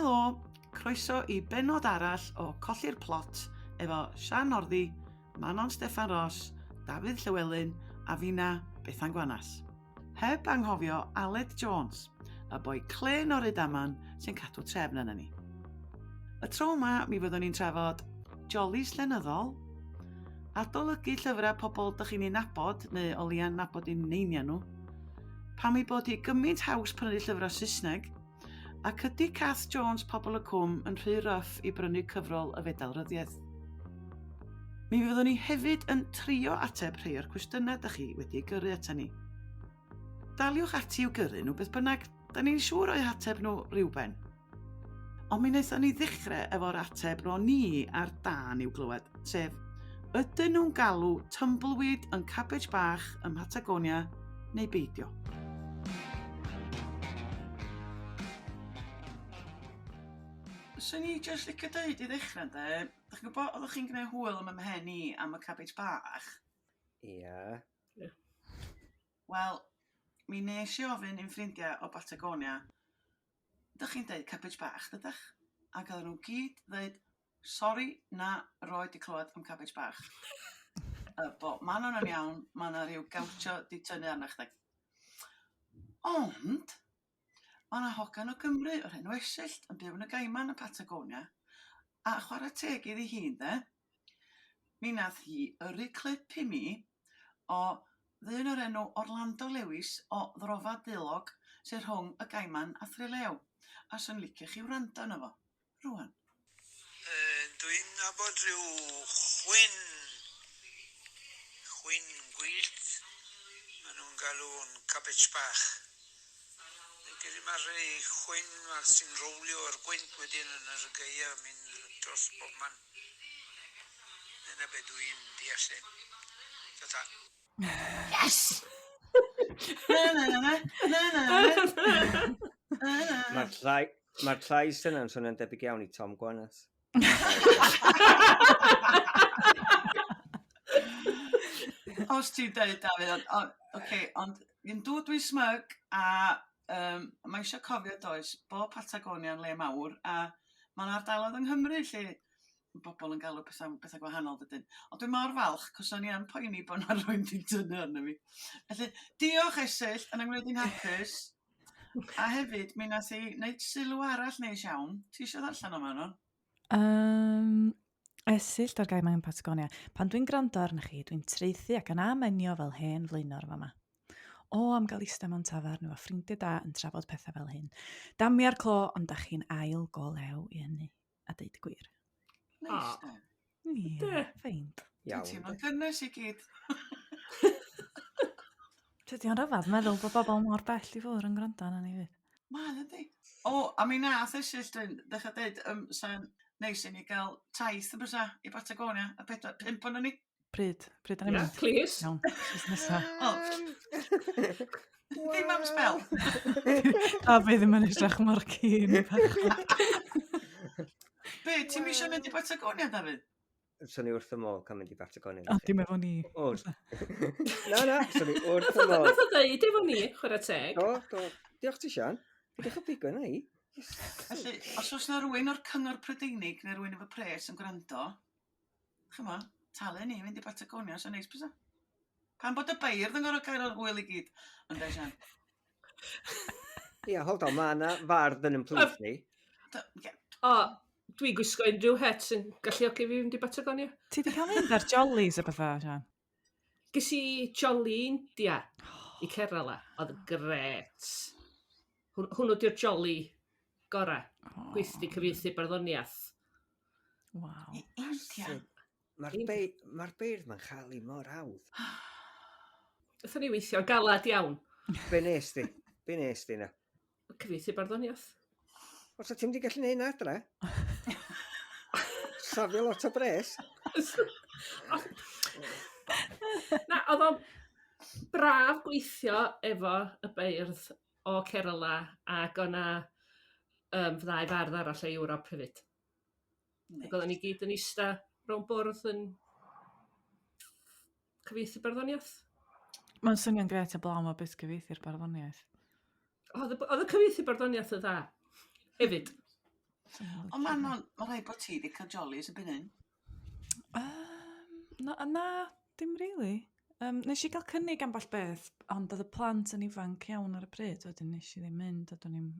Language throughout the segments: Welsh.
Helo, croeso i benod arall o Colli'r plot efo Sian Northey, Manon Steffan, Dafydd Llewelyn a finna Bethan Gwanas. Heb anghofio Aled Jones, y boi clen o'r Rydaman sy'n cadw trefn yna ni. Y tro yma mi fyddwn ni'n trafod Jolis llenyddol, adolygu llyfrau pobl dach chi'n ei nabod neu o leia'n nabod i'n neiniau nhw, pam ei bod hi gymaint haws prynu llyfrau Saesneg, ac ydy Kath Jones pobl y cwm yn rhy ryff i brynu cyfrol y Fedal Ryddiaith. Mi fyddwn ni hefyd yn trio ateb rhai o'r cwestiynau dach chi wedi gyrru ata ni. Daliwch ati i'w gyrru nhw beth bynnag, da ni'n siŵr o'i ateb nhw rhywben. Ond mi wnaethon ni ddechrau efo'r ateb ro ni ar dan i'w glywed, sef, ydyn nhw'n galw tumbleweed yn cabbage bach ym Patagonia neu beidio? Swn i jyst licio dweud i ddechrau, de. Dach chi'n gwybod, oeddech chi'n gwneud hwyl am mhen i am y cabbage bach? Ia. Wel, mi nes i ofyn i'n ffrindiau o Patagonia, dach chi'n dweud cabbage bach, dydach? Ac oedden nhw gyd dweud, sori, na, roed i clywed am cabbage bach. Bo, Manon yn iawn, mae yna rhyw gawtio di tynnu arnach chdi. Ond, mae yna hogan o Gymru o'r enw Esyllt yn byw yn y Gymaint y Patagonia, a chwarae teg iddi hi, de. Mi nath hi yrru clip i mi o ddyn o'r enw Orlando Lewis o Ddrofad Dulog sy'n rhwng y Gymaint a Threlew, a sy'n licio chi wrando yno fo. Rwan. Dwi'n nabod rhyw chwyn gwyllt. Maen nhw'n galw'n cabbage bach. Gyda mae'r rhai chwyn sy'n rowlio o'r gwynt wedyn yn yr geia mynd dros bob man. Dyna beth dwi'n deall. Tata. Yes! Mae'r llais yna'n swnio'n debyg iawn i Tom Gwanas. Os ti'n dweud, Dafydd, ond yn dod dwi'n smyg a mae eisiau cofio does bod Patagonia yn le mawr a mae'n ardaloedd yng Nghymru lle bobl yn galw bethau gwahanol dydyn. Ond dwi'n mor falch cos o'n i yn poeni bod yna rwy'n di tynnu arno fi. Felly, diolch Esyll yn ymwneud i'n hapus. A hefyd, mi nath i wneud sylw arall neis iawn. Ti eisiau ddarllen o Manon? Esyll o'r Gymaint Patagonia. Pan dwi'n gwrando arnych chi, dwi'n treithi ac yn amenio fel hen flaenor fama. O, am gael eistedd mewn tafarn efo ffrindiau da yn trafod pethau fel hyn. Damia'r clo, ond da chi'n ail go lew i hynny, a deud y gwir. Neis, de. Ie, ffeint. Dwi'n teimlo'n gynnes i gyd. Tydi o'n rhyfedd meddwl bod bobl mor bell i fwr yn gwrando arna ni fyd. Man, ydy. O, a mi nath Esyll dechrau dweud, sa'n neis i ni gael taith y bysa i Patagonia, a 5 o'n ni. Pryd yn mynd? Please. Iawn, jyst nesa. Dim am spel. Dafydd ddim yn edrach mor cyn i bach. Be, ti'n eisiau mynd i Patagonia, Dafydd? Swn i wrth y môl cael mynd i Patagonia. O, dim efo ni. Na, swn i wrth y môl. Nath o ddeud efo ni, chwarae teg. Do. Diolch ti, Sian. Diolch o bigo yna i. Felly, os oes yna rhywun o'r cyngor Prydeinig neu rhywun efo pres yn gwrando, chymo, talu ni fynd i Patagonia, so neis bysa. Pan bod y beirdd yn gorau cael o'r hwyl i gyd, yn dweud Sian. Ia, hold on, mae yna fardd yn ymplwys ni. O, dwi gwisgo unrhyw het sy'n galluogi fi fynd i Patagonia. Ti di cael mynd ar Jolis a bethau, Sian? Ges i jolly India i Kerala. Oedd yn gret. Hwnnw di'r jolly gorau. Gweithdi cyfieithu barddoniaeth. Waw. India. Mae'r beirdd ma'n chael i mor hawdd. Ydyn ni weithio galad iawn. Be nes di na? Cyfieithu barddoniaeth. Os o ti'n mynd i gallu neud na adre? Safio lot o bres? Na, oedd o'n braf gweithio efo y beirdd o Kerala ac o'na ddau fardd arall o Ewrop hefyd. Ac oedden ni gyd yn ista rownd bwrdd yn cyfieithu barddoniaeth. Mae'n swnio'n gret o blaen o beth gyfieithu'r barddoniaeth. Oedd y cyfieithu barddoniaeth y dda. Hefyd. Ond Manon, mae rhaid bod ti wedi cael Jolis yn bynnu. Na, dim really. Nes i gael cynnig amball beth, ond oedd y plant yn ifanc iawn ar y pryd, wedyn nes i ddim mynd, a do'n i'n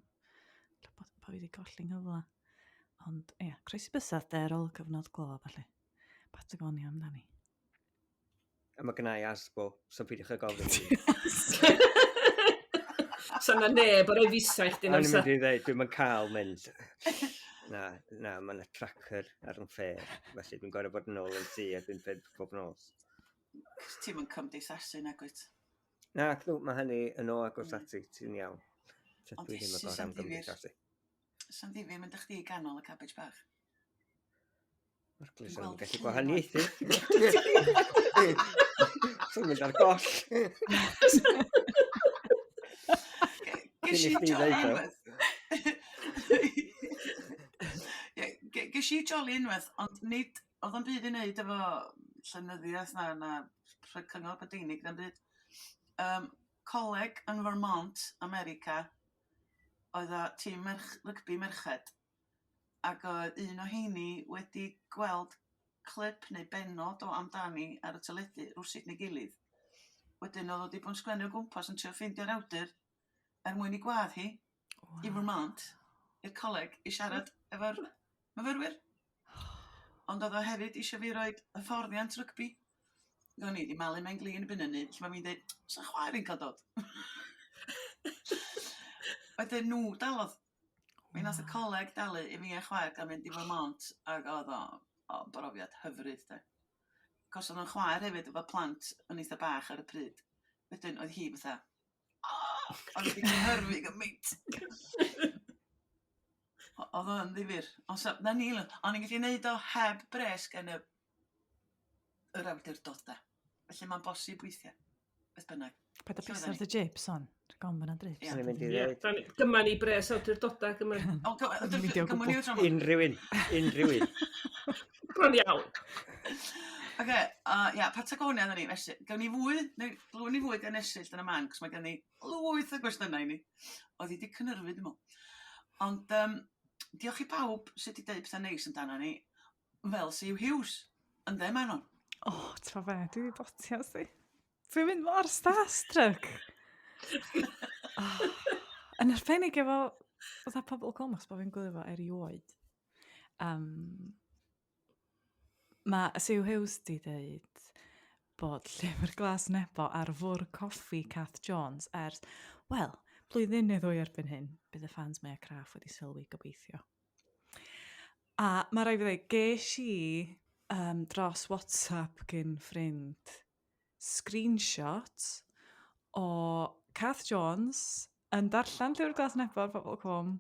bod fi wedi colli'n nghyfle. Ond, croesi bysedd der ôl cyfnod glo, felly. Patagonia amdani. A mae gennau asbo, so pidwch a gofyn. So na neb o'r ei fisa i chdi O'n i'n amser. mynd i ddweud, dwi'n cael mynd. Na, mae yna tracker ar yn ffer, felly dwi'n gorau bod yn ôl yn tŷ a dwi'n peth bob nos. Ti'n mynd cymdeithasu nag wyt? Na, mae hynny yn o agos ati, ti'n iawn. Ond Dwi ddim yn gorau am gymdeithasu. Sa'n ddifir mynd â chdi ganol y cabbage bach? Mae'r glis yn Gweld gallu llun gwahaniaethu. Ti'n mynd ar goll. Ges i joli unwaith. Ges i joli unwaith, ond nid oedd o'n byd i wneud efo llenyddoliaeth na cyngor Brydeinig, na'n byd. Coleg yn Vermont, America, oedd a tîm rygbi merched, ac oedd un o heini wedi gweld clip neu benod o amdani ar y teledu rwsyd neu gilydd. Wedyn oedd wedi bod yn sgwennu o gwmpas yn trio ffeindio'r awdur mwyn i gwadd hi i Vermont, i'r coleg, i siarad efo'r myfyrwyr. Ond oedd o hefyd eisiau fi roed hyfforddiant rygbi. Gwni, di malu mewn glin y bynnu, lle mae fi'n dweud, sa'n chwaer i'n cael dod? Wedyn nhw dalodd. Mi nath y coleg dalu i fi a chwaer gael mynd i Vermont, ac oedd o brofiad hyfryd, de. Cos oedd o'n chwaer hefyd efo plant yn eitha bach ar y pryd. Wedyn oedd hi fatha, oedd wedi cynhyrfu gymaint. Oedd o'n ddifur. Ond o'n i'n gallu gwneud o heb bres gen yr awdurdod, de. Felly mae'n bosib weithiau. Beth bynnag. Paid a pisar the jibs on. Rhaid fyna drips. O'n i'n mynd i ddweud. Gymaint i bres awdurdoda, gymaint. Unrhyw un. Bron iawn. Oce, Patagonia dda ni, felly. Gawn ni fwy, neu glwn ni fwy gan esill yn y man, cos mae gen ni lwyth o gwestiynau i ni. Oedd hi wedi cynhyrfu, dim ond. Ond, diolch i bawb sydd wedi deud pethau neis amdano ni, fel sy'n haws, yn dde Manon. Tra fe, dwi wedi botio si. Dwi'n mynd mor starstruck. Yn arbennig efo, oedd a pobl Colmas bod fi'n gwylio fo erioed. Mae Siw Hughes di dweud bod llyfr glas nebo ar fwr coffi Kath Jones ers, blwyddyn neu ddwy erbyn hyn, bydd y fans mea craff wedi sylwi gobeithio. A mae rai fi ddweud, ges i dros WhatsApp gyn ffrind screenshot o Kath Jones yn darllen llyfr glas nebo ar pobl.com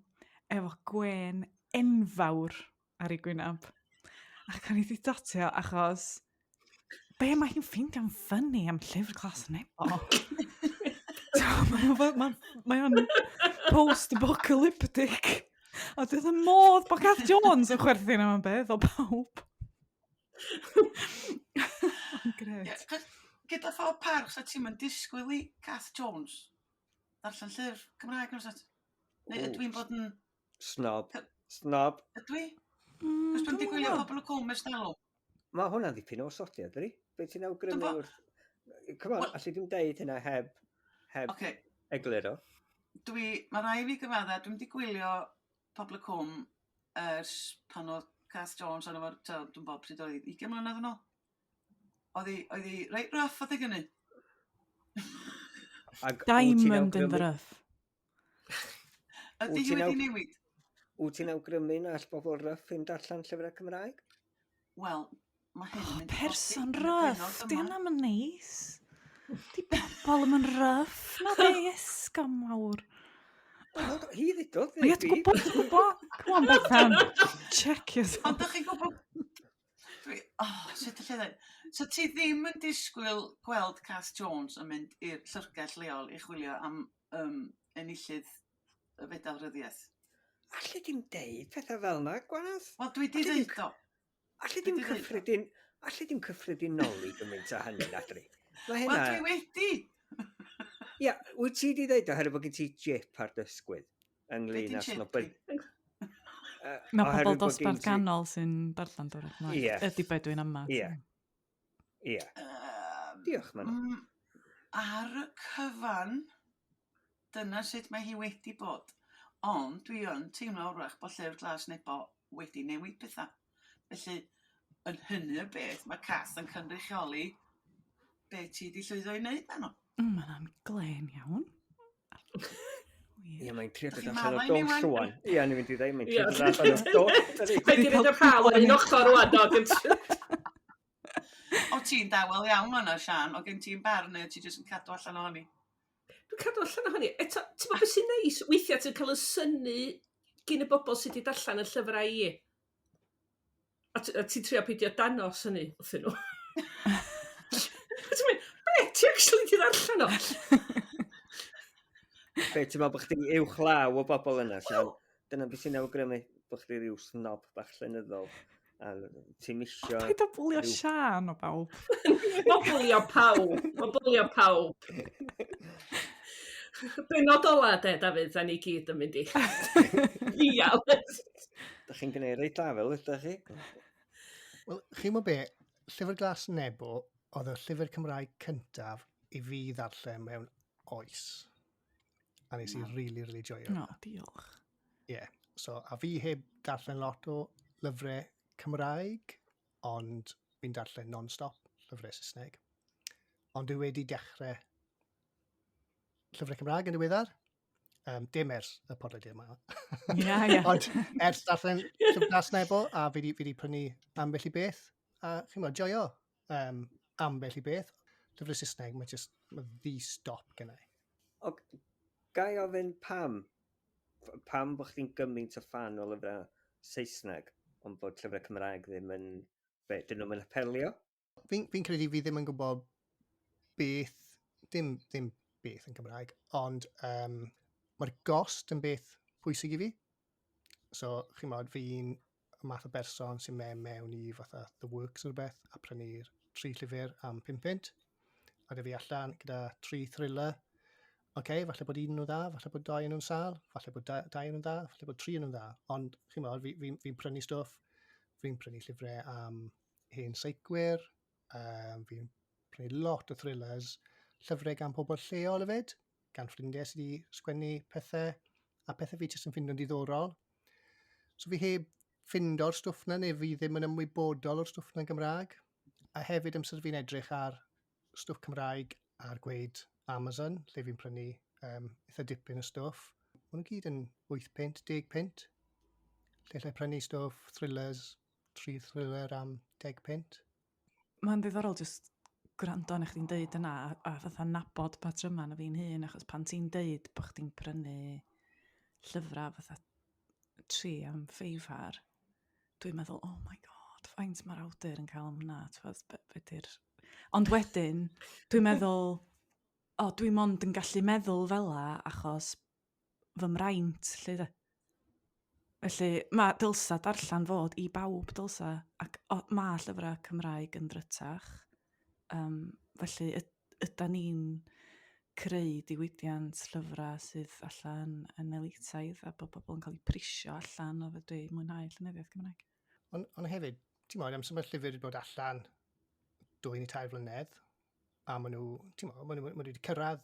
efo gwen enfawr ar ei gwynab. Ac o'n i wedi dotio achos be mae hi'n ffeindio'n ffynnu am llyfr glas nebo. Mae o'n post-apocalyptic. A dydd y modd bod Kath Jones yn chwerthin am beth o pawb. Gret. Gyda ffordd parch, sa ti'n mynd disgwyl i Kath Jones darllen llyfr Cymraeg yn oes? Neu ydw i'n bod yn... Snob. Ydw i? Cos dwi'n di gwylio pobl y cwm ers dalw. Mae hwnna ddipyn o sodiad, ydy? Be ti'n awgrymu wrth... Come on, allu dwi'n deud hynna heb egluro. Mae rai fi gyfadda, dwi'n di gwylio pobl y cwm ers pan oedd Kath Jones yn efo'r, dwi'n bod pryd oedd 20 mlynedd yn ôl. Oedd hi reit ryff oedd ei gynnu. Diamond in the rough. Ydy hi wedi newid? Wyt ti'n awgrymu na all bobl ryff yn darllen llyfrau Cymraeg? Wel, mae hyn yn mynd i person ryff, di hwnna'n yn neis. Di pobl yn ryff, na ddes, gamawr. Hi ddidodd. Ie, ti'n gwybod? Come on, Bethan. Check yourself. Ond ydych chi'n gwybod... Sut y lle dweud? So ti ddim yn disgwyl gweld Kath Jones yn mynd i'r llyfrgell leol i chwilio am enillydd y Fedal Ryddiaith? Allu dim deud pethau fel yna, Gwanas? Wel, dwi di ddeud o. Allu dim cyffredinoli gymaint a hynny nadri. Wel, dwi wedi. Ia, wyt ti di ddeud oherwydd bod gen ti jip ar dysgwydd ynglyn â snobyn. Mae pobl dosbarth canol sy'n darllen dwrnod Cymraeg. Ie. Ydy be dwi'n yma. Ie. Ie. Diolch, Manon. Ar y cyfan, dyna sut mae hi wedi bod. Ond dwi yn teimlo wrach bod Llyfr Glas Nebo wedi newid pethau. Felly, yn hynny o beth, mae Kath yn cynrychioli be ti di llwyddo i wneud, Manon. Mae'n glen iawn. Ie, mae'n trio dod Chi'n allan maddau o ni dol wan? llwan. Ie, ni'n mynd i ddweud, mae'n Ie. trio dod allan o dol. Mae di fynd y rhaw yn un ochr rwan o gyntaf. O ti'n dawel iawn yna, Sian, o gen ti'n barn neu ti jyst yn cadw allan ohoni? Dwi'n cadw allan o hynny. Eto, ti'n bod beth sy'n neis, weithiau ti'n cael y syni gyn y bobl sydd wedi darllen y llyfrau i. A ti'n trio peidio danos hynny wrthyn nhw. Ti'n mynd, be, ti actually di darllen o? Be, ti'n meddwl bod chdi uwch law o bobl yna, Sian? Dyna beth sy'n awgrymu bod chdi rhyw snob bach llenyddol. A ti'n misio... Paid o bwlio Sian o bawb. Mobylio pawb. Mobylio pawb. Benod ola, Dafydd, da ni gyd yn mynd i. Iawn. Da chi'n gwneud reit lafel, ydych chi? Wel, chi'n mwyn be, Llyfr Glas Nebo oedd y llyfr Cymraeg cyntaf i fi ddarllen mewn oes. A nes i really joio. No, diolch. Ie. So, a fi heb darllen lot o lyfrau Cymraeg, ond fi'n darllen non-stop llyfrau Saesneg. Ond dwi wedi dechrau llyfrau Cymraeg yn ddiweddar. Dim ers y podleidad yma. Ie. Ond ers darllen Llyfr Glas Nebo, a fi wedi prynu ambell i beth. A chi'n mwyn, joio ambell i beth. Llyfrau Saesneg, mae ddi-stop gynnau. O, gai ofyn pam bod chdi'n gymaint o fan o lyfrau Saesneg, ond bod llyfrau Cymraeg ddim yn... Be, dyn nhw'n apelio? Fi'n credu fi ddim yn gwybod beth, dim beth yn Cymraeg, ond mae'r gost yn beth pwysig i fi. So, chi'n modd, fi'n math o berson sy'n mewn i fatha The Works o'r beth, a prynu'r 3 llyfr am 5 pint. A dy fi allan gyda 3 thriller. Falle bod un nhw'n dda, falle bod 2 nhw'n sal, falle bod 2 nhw'n dda, falle bod 3 nhw'n dda. Ond, chi'n modd, fi'n prynu stwff, fi'n prynu llyfrau am hen seicwyr, fi'n prynu lot o thrillers, llyfrau gan pobl lleol hefyd, gan ffrindiau sydd wedi sgwennu pethau, a pethau fi jyst yn ffindo'n diddorol. So fi heb ffindo'r stwff na, neu fi ddim yn ymwybodol o'r stwff na'n Gymraeg. A hefyd amser fi'n edrych ar stwff Cymraeg ar gweud Amazon, lle fi'n prynu eitha dipyn o stwff. Maen nhw gyd yn 8 pint, 10 pint. Lle prynu stwff, thrillers, 3 thriller am 10 pint. Mae'n ddiddorol jyst gwrando na chdi'n deud yna, a fatha nabod patryma na fi'n hun, achos pan ti'n deud bod chdi'n prynu llyfrau fatha 3 am 5 ar, dwi'n meddwl, oh my god, faint mae'r awdur yn cael am hwnna, ond wedyn, dwi'n meddwl, dwi mond yn gallu meddwl fela achos fy mraint, lle de. Felly, mae dylsa darllen fod i bawb dylsa, ac mae llyfrau Cymraeg yn ddrytach. Felly, yda ni'n creu diwydiant llyfrau sydd allan yn elitaidd a bod bobl yn cael eu prisio allan o fedru mwynhau llenyddiaeth Cymraeg. Ond hefyd, ti'n modd, amser mae'r llyfr wedi bod allan 2 neu 3 flynedd, a maen nhw wedi cyrraedd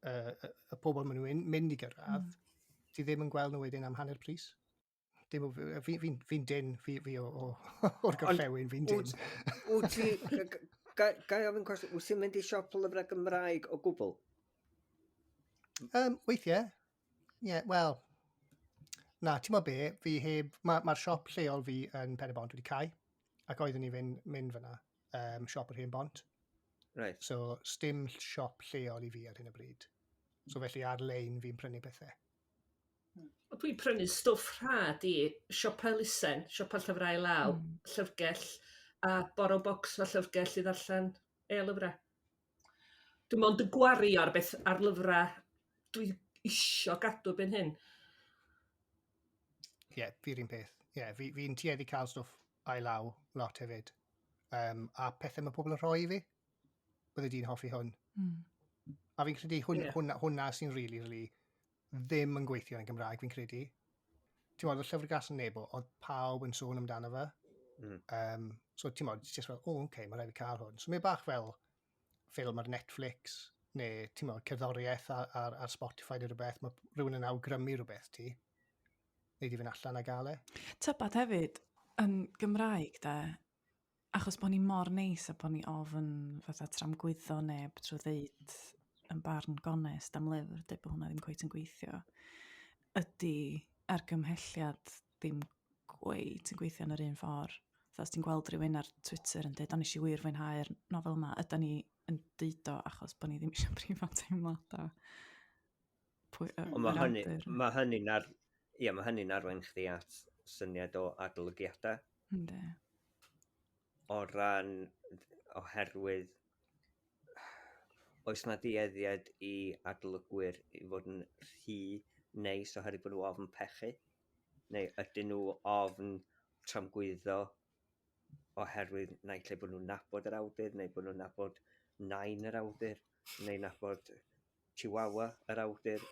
y pobl maen nhw'n mynd i gyrraedd, ti ddim yn gweld nhw wedyn am hanner pris. Fi'n dyn, fi o'r gorllewin, fi'n dyn. Wyt ti... Gai ofyn cwestiwn, wyt ti'n mynd i siop lyfrau Gymraeg o gwbl? Weithiau. Ie, wel. Na, ti'n mo be, fi heb... Mae'r siop lleol fi yn Pen y Bont wedi cael, ac oeddwn i mynd fyna, siop yr hen bont. Right. So, sdim siop lleol i fi ar hyn o bryd. So, felly ar-lein fi'n prynu pethau. Dwi'n prynu stwff rhad i siopa Lysen, siopa llyfrau law, llyfrgell, a boro bocs o llyfrgell i ddarllen e-lyfrau. Dwi'n mond yn gwario ar lyfrau dwi isio gadw ben hyn. Ie, fi'r un peth. Ie, fi'n tueddu cael stwff a'i law lot hefyd. A pethau mae pobl yn rhoi i fi. Bydde di'n hoffi hwn. A fi'n credu hwnna sy'n really ddim yn gweithio yn Gymraeg, fi'n credu. ti'n modd, y llyfrgell yn nebo, oedd pawb yn sôn amdano fe. So ti'n modd, just fel, okay, mae rhaid i cael hwn. So mae bach fel ffilm ar Netflix, neu ti'n modd, cerddoriaeth ar Spotify neu rhywbeth, mae rhywun yn awgrymu rhywbeth ti. Neu di fynd allan a gael e. Tybad hefyd, yn Gymraeg da, achos bod ni mor neis a bod ni ofyn fatha tramgwyddo neb trwy ddeud yn barn gonest am lyfr, dweud bod hwnna ddim cweith yn gweithio, ydy argymhelliad ddim gweith yn gweithio yn yr un ffordd. Os ti'n gweld rhywun ar Twitter yn dweud, nes i wir fwynhau'r nofel yma, ydyn ni yn deud o achos bod ni ddim eisiau brifo teimlad Mae hynny'n arwain chdi at syniad o adolygiadau. Ynddi. O ran, oherwydd, oes na dueddiad i adolygwyr i fod yn rhy neis oherwydd bod nhw ofn pechu? Neu ydyn nhw ofn tramgwyddo oherwydd naill ai bod nhw'n nabod yr awdur, neu bod nhw'n nabod nain yr awdur, neu nabod chihuahua yr awdur.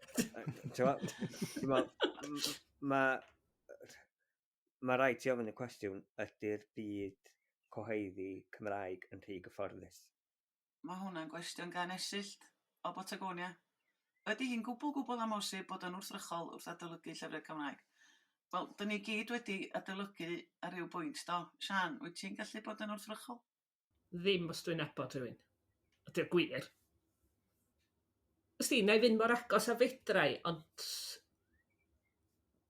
Mae rhaid ti ofyn y cwestiwn, ydy'r byd cyhoeddi Cymraeg yn rhy gyfforddus? Mae hwnna'n gwestiwn gan esyllt o Botagonia. Ydy hi'n gwbl amosib bod yn wrthrychol wrth adolygu llyfrau Cymraeg? Wel, dyn ni gyd wedi adolygu ar ryw bwynt, do. Sian, wyt ti'n gallu bod yn wrthrychol? Ddim os dwi'n nabod rhywun. Ydy'r gwir. Ysdi, na i fynd mor agos a fedrai, ond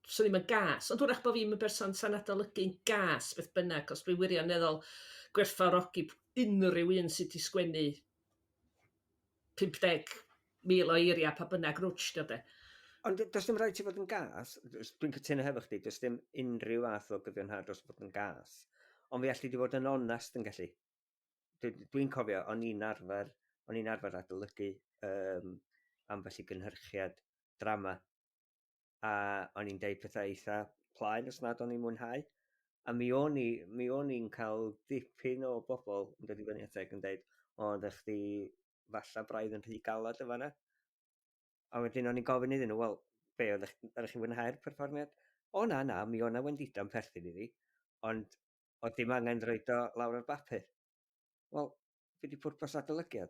so ddim yn gas. Ond wrach bod fi'n y berson sa'n adolygu'n gas beth bynnag, os dwi'n wirioneddol gwerthfawrogi unrhyw un sydd wedi sgwennu 50,000 o eiriau pa bynnag rwtsh dio. Ond does dim rhaid ti fod yn gas, dwi'n cytuno hefo chdi, does dim unrhyw fath o gyfiawnhad dros fod yn gas, ond fi allu di fod yn onest yn gallu. Dwi'n cofio, o'n i'n arfer adolygu ambell i gynhyrchiad drama, a o'n i'n deud pethau eitha plaen os nad o'n i'n mwynhau, a mi o'n i'n cael dipyn o bobl yn dod i fyny ateg yn deud, o, ddech chi falla braidd yn rhy galad y fanna. A wedyn o'n i'n gofyn iddyn nhw, wel, be, oeddech chi'n fwynhau'r perfformiad? O na, mi o'na wendida'n perthyn i fi, ond oedd dim angen roed o lawr ar bapur. Wel, fe di pwrpas adolygiad.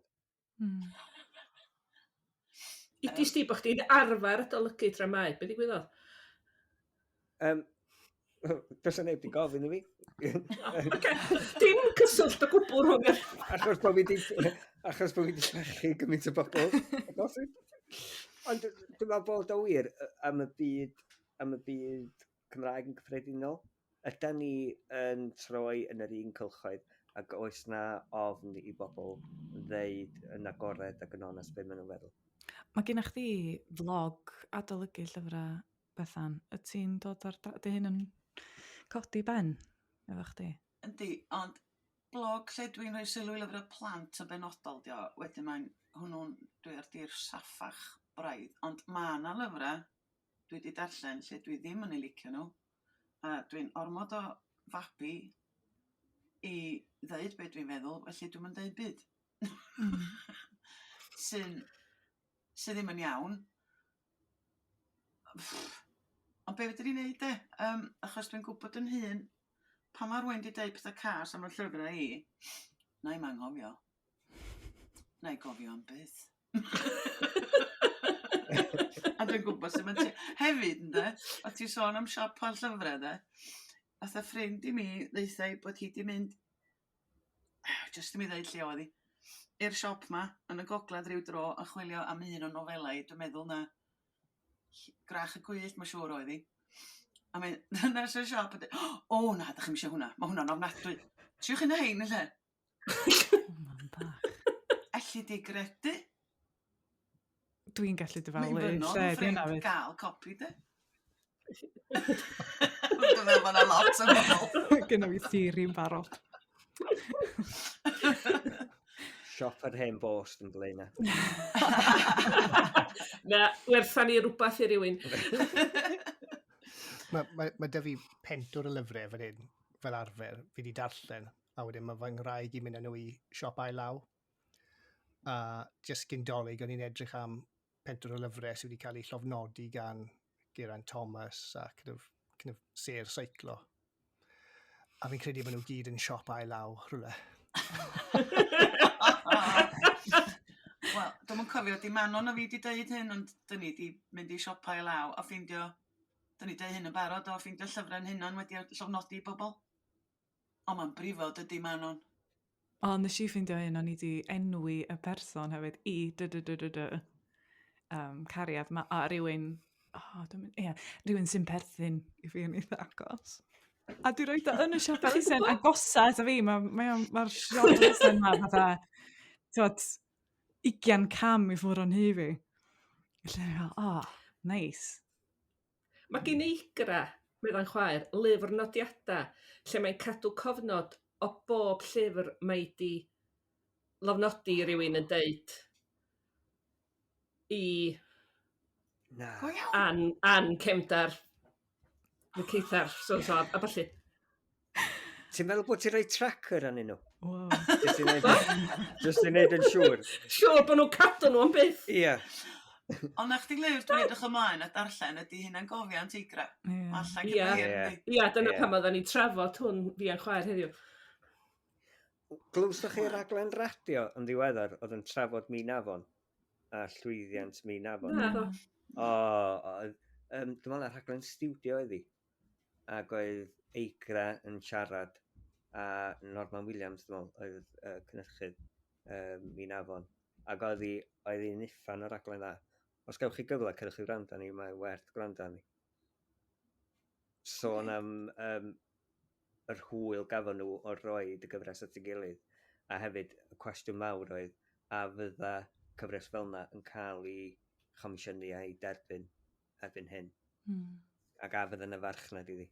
Idys di bod chdi'n arfer adolygu dramau, beth ddigwyddodd? Does neb di gofyn i fi. Dim cyswllt o gwbl rhwng yr... Achos bod fi di llechu gymaint o bobl. Ond dwi'n meddwl bod o wir am y byd Cymraeg yn gyffredinol. Ydan ni yn troi yn yr un cylchoedd ac oes na ofn i bobl ddeud yn agored ac yn onest beth maen nhw'n feddwl. Mae gennych chdi vlog adolygu llyfrau, Bethan. Y ti'n dod ar... Dy hyn yn codi ben efo chdi? Yndi, ond blog lle dwi'n rhoi sylw i lyfrau plant yn benodol, dio. Wedyn mae'n hwnnw'n dwi ar dir saffach braidd. Ond mae yna lyfrau dwi wedi darllen lle dwi ddim yn ei licio nhw. A dwi'n ormod o fabi i ddeud beth dwi'n feddwl, felly dwi'n mynd deud byd. Sy'n ddim yn iawn. Ond be fydden ni'n neud achos dwi'n gwybod yn hun, pan mae rwy'n di deud pethau cas am y llyfrau na i'm anghofio. Na i gofio am byth. A dwi'n gwybod sy'n mynd hefyd, ynddo, o ti sôn am siop o'r llyfrau, ynddo. Ath y ffrind i mi ddeithau bod hi di mynd, jyst i mi ddeud lle oedd hi, i'r siop ma, yn y gogledd rhyw dro, yn chwilio am un o nofelau, dwi'n meddwl na Grach y Gwyllt, mae siŵr oedd hi. A mae'n dyna'r siop, a dweud, o na, dach chi'n eisiau hwnna, mae hwnna'n ofnadwy. Siwch yn y hein, yn lle? Alli di gredu? Dwi'n gallu dyfalu. Mae'n fynnod yn ffrind gael copi, de. Dwi'n meddwl bod yna lot o bobl. Gyda fi theori'n barod. Siop ar hen bost yn blaena. Na, werthan ni rhywbeth i rywun. Mae dy fi pentwr y lyfrau fan hyn, fel arfer, fi wedi darllen, a wedyn mae fy ngwraig i mynd â nhw i siop ai law. A jyst gyn dolyg, o'n i'n edrych am pentwr y lyfrau sydd wedi cael ei llofnodi gan Geraint Thomas a kind of ser seiclo. A fi'n credu bod nhw gyd yn siop a'i law rhywle. Wel, dwi'n cofio, di Manon a fi di dweud hyn, ond dyn ni di mynd i siopa i law a ffeindio, dyn ni dweud hyn yn barod, o ffeindio llyfrau'n hynna'n wedi llofnodi pobl. O, mae'n brifo, dydy Manon. O, nes i ffeindio hyn, o'n i di enwi y person hefyd i cariad. A rhywun, rhywun sy'n perthyn i fi yn eitha agos. A dwi'n rhoi yn y siop elusen, a gosa ata fi, mae'r siop elusen yma fatha, ti'n 20 cam i ffwr o'n hy fi. Felly, nice. Mae gen i Igra, medda'n chwaer, lyfr nodiadau, lle mae'n cadw cofnod o bob llyfr mae di lofnodi rhywun yn deud i an cefndar y ceithar, a falle. Ti'n meddwl bod ti'n rhoi tracker arnyn nhw? Wow. Just i wneud yn siŵr. Siŵr bod nhw'n cadw nhw am byth. Ie. Ond na chdi lyfr dwi'n edrych ymlaen a darllen ydy hynna'n gofiant Igra. Ia, dyna pam oedden ni'n trafod hwn fi a'n chwaer heddiw. Glwsdoch chi'r raglen radio yn ddiweddar oedd yn trafod mi nafon a llwyddiant mi nafon? Dwi'n meddwl na rhaglen studio oedd hi. Ac oedd Igra yn siarad a Norman Williams oedd cynnychydd mi nafon. Ac oedd hi'n uffan o'r raglen dda. Os gewch chi gyfle, cydwch chi gwrando ni, mae werth gwrando ni. Sôn am yr hwyl gafon nhw o roed y gyfres at ei gilydd. A hefyd, y cwestiwn mawr oedd, a fydda cyfres fel yna yn cael ei chomisiynu a'i derbyn erbyn hyn. Ac a fydda yna farchnad iddi.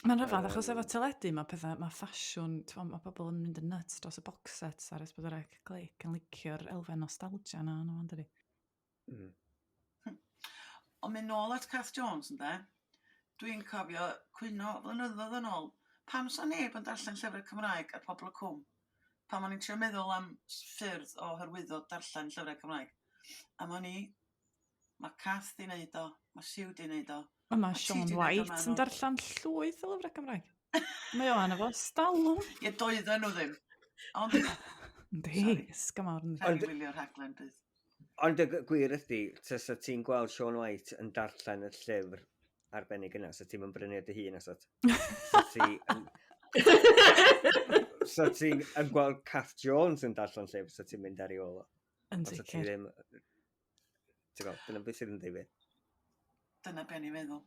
Mae'n rhyfedd, achos efo teledu, mae ffasiwn, mae pobl yn mynd yn nuts dros y box sets ar esbydorau clic yn licio'r elfen nostalgia na, ond dydi. Ond mynd nôl at Kath Jones, ynddo? Dwi'n cofio cwyno flynyddoedd yn ôl. Pam sa neb yn darllen llyfrau Cymraeg ar Pobl y Cwm? Pam o'n i'n trio meddwl am ffyrdd o hyrwyddo darllen llyfrau Cymraeg. A mae Kath di wneud o, mae Siw di wneud o. Mae Sean White yn darllen llwyth o lyfrau Cymraeg. Mae o'n efo stalwm. Ie, doedden nhw ddim. Ond Yndi, sgamawr yn rhaid i wylio'r rhaglen bydd. Ond y gwir ydy, sa ti'n gweld Sean White yn darllen y llyfr arbennig yna, sa ti'n brynu dy hun asot. Sa ti'n gweld Kath Jones yn darllen llyfr, sa ti'n mynd ar ei ôl. Yn sicr. Dyna beth sydd yn ddifur. Dyna ben i feddwl.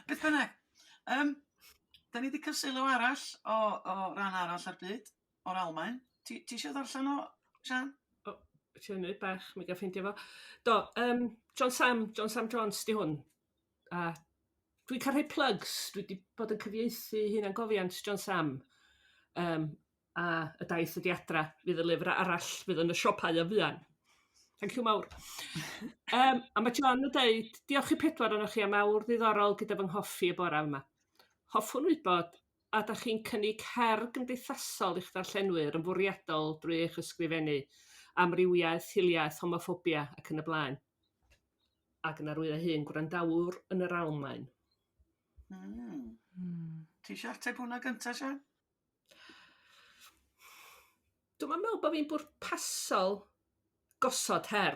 Beth bynnag, da ni wedi cael sylw arall o ran arall ar byd, o'r Almaen. Ti eisiau ddarllen o, Sian? Ti'n nhw'n bach, mi gael ffeindio fo. Do, John Sam Jones di hwn. Dwi'n cael rhoi plugs, dwi wedi bod yn cyfieithu hynna'n gofiant John Sam. A y daith ydi adra, fydd y lyfr arall, fydd yn y siopau o fuan. Thank you mawr. A mae John yn dweud, diolch i 4 o'ch chi am awr ddiddorol gyda fy nghoffi y bora yma. Hoffwn wybod, a da chi'n cynnig her gymdeithasol i'ch darllenwyr yn fwriadol drwy eich ysgrifennu, amrywiaeth, hiliaeth, homophobia ac yn y blaen. Ac yn arwyddo hyn gwrandawr yn yr Almaen. Ti eisiau ateb hwnna gyntaf, Sian? Dwi'n meddwl bod fi'n bwrpasol gosod her